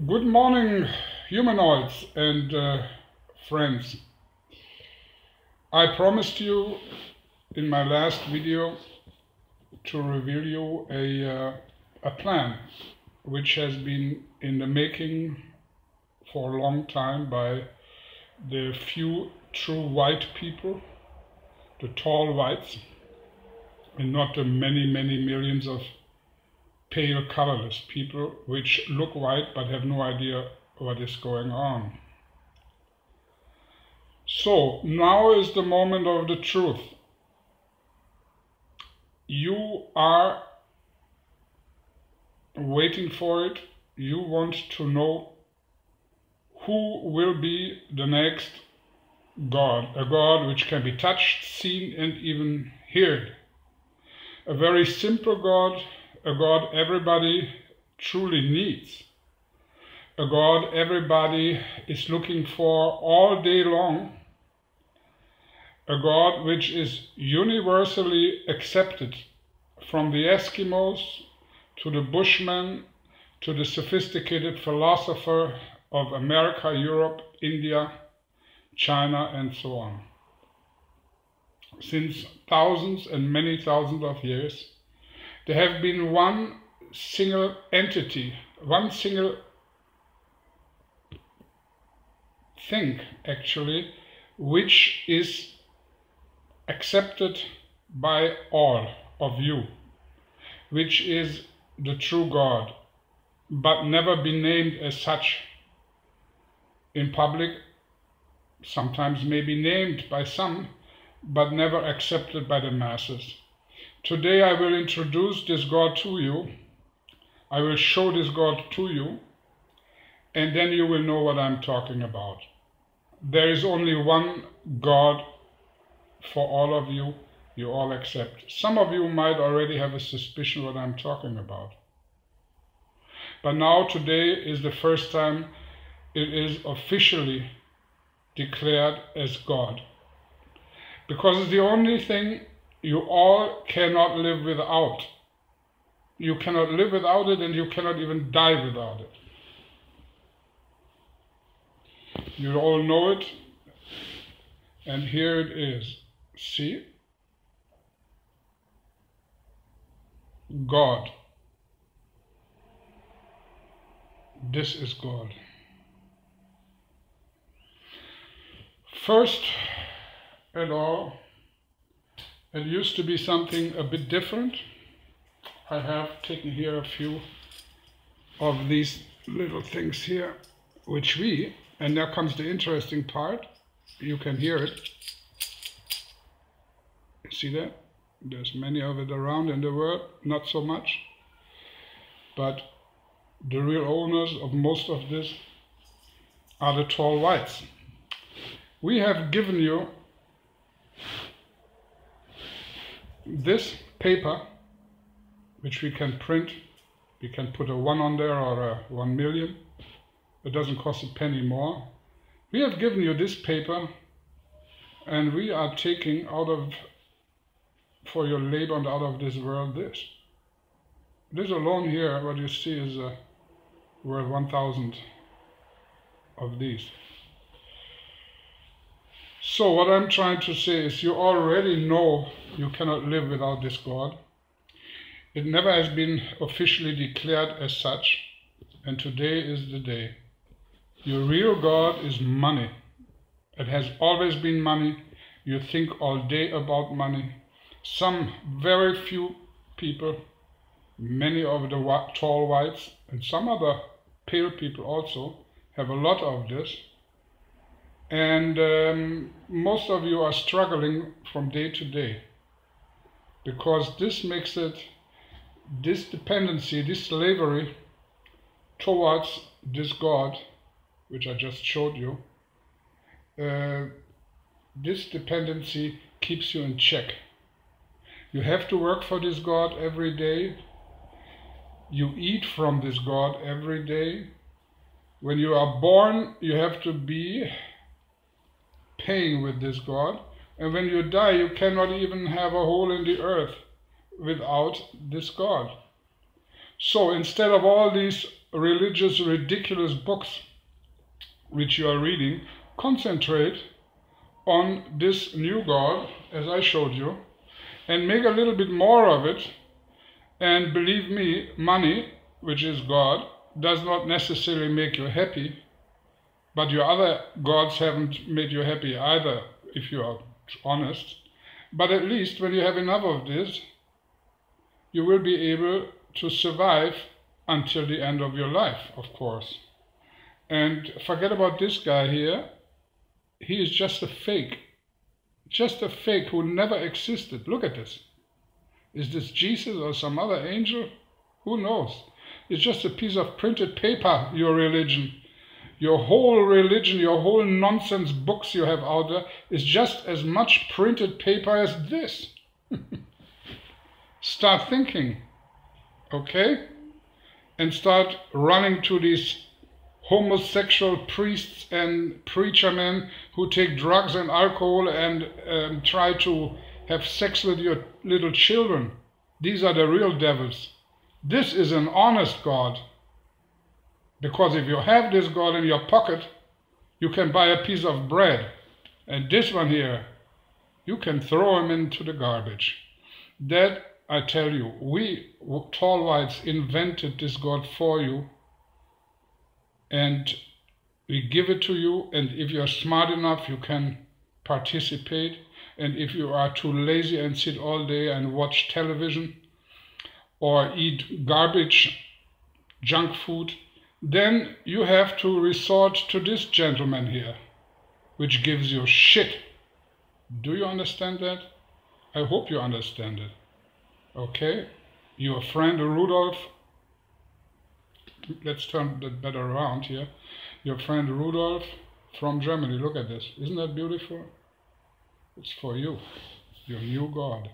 Good morning, humanoids and friends. I promised you in my last video to reveal you a plan which has been in the making for a long time by the few true white people, the tall whites, and not the many millions of pale colorless people which look white but have no idea what is going on. So now is the moment of the truth. You are waiting for it. You want to know who will be the next God, a God which can be touched, seen and even heard. A very simple God, a God everybody truly needs, a God everybody is looking for all day long, a God which is universally accepted from the Eskimos to the Bushmen to the sophisticated philosopher of America, Europe, India, China and so on. Since thousands and many thousands of years, there have been one single entity, one single thing actually, which is accepted by all of you, which is the true God, but never been named as such in public, sometimes may be named by some, but never accepted by the masses. Today I will introduce this God to you. I will show this God to you, and then you will know what I'm talking about. There is only one God for all of you. You all accept. Some of you might already have a suspicion what I'm talking about. But now today is the first time it is officially declared as God. Because it's the only thing you all cannot live without. You cannot live without it and you cannot even die without it. You all know it. And here it is. See? God. This is God. First and all, it used to be something a bit different. I have taken here a few of these little things here, which and now comes the interesting part, you can hear it. See that? There's many of it around in the world, not so much. But the real owners of most of this are the tall whites. We have given you this paper, which we can print. We can put a 1 on there or a 1 million. It doesn't cost a penny more. We have given you this paper, and we are taking out of, for your labor and out of this world, this. This alone here, what you see is worth 1,000 of these. So what I'm trying to say is you already know you cannot live without this God. It never has been officially declared as such, and today is the day. Your real God is money. It has always been money. You think all day about money. Some very few people, many of the tall whites and some other pale people also, have a lot of this. And most of you are struggling from day to day, because this makes it, this dependency, this slavery towards this God, which I just showed you, this dependency keeps you in check. You have to work for this God every day. You eat from this God every day. When you are born, you have to be paying with this God, and when you die you cannot even have a hole in the earth without this God. So instead of all these religious, ridiculous books which you are reading. Concentrate on this new God, as I showed you, and make a little bit more of it. And believe me, money, which is God, does not necessarily make you happy, but your other gods haven't made you happy either, if you are honest. But at least when you have enough of this, you will be able to survive until the end of your life, of course. And forget about this guy here. He is just a fake who never existed. Look at this. Is this Jesus or some other angel? Who knows? It's just a piece of printed paper, your religion. Your whole religion, your whole nonsense books you have out there is just as much printed paper as this. Start thinking, okay? And start running to these homosexual priests and preacher men who take drugs and alcohol and try to have sex with your little children. These are the real devils. This is an honest God. Because if you have this God in your pocket, you can buy a piece of bread. And this one here, you can throw him into the garbage. That, I tell you, we tall whites invented this God for you. And we give it to you. And if you're smart enough, you can participate. And if you are too lazy and sit all day and watch television or eat garbage, junk food, then you have to resort to this gentleman here, which gives you shit. Do you understand that? I hope you understand it. Okay? Your friend Rudolf, let's turn that better around here. Your friend Rudolf from Germany, look at this. Isn't that beautiful? It's for you, your new God.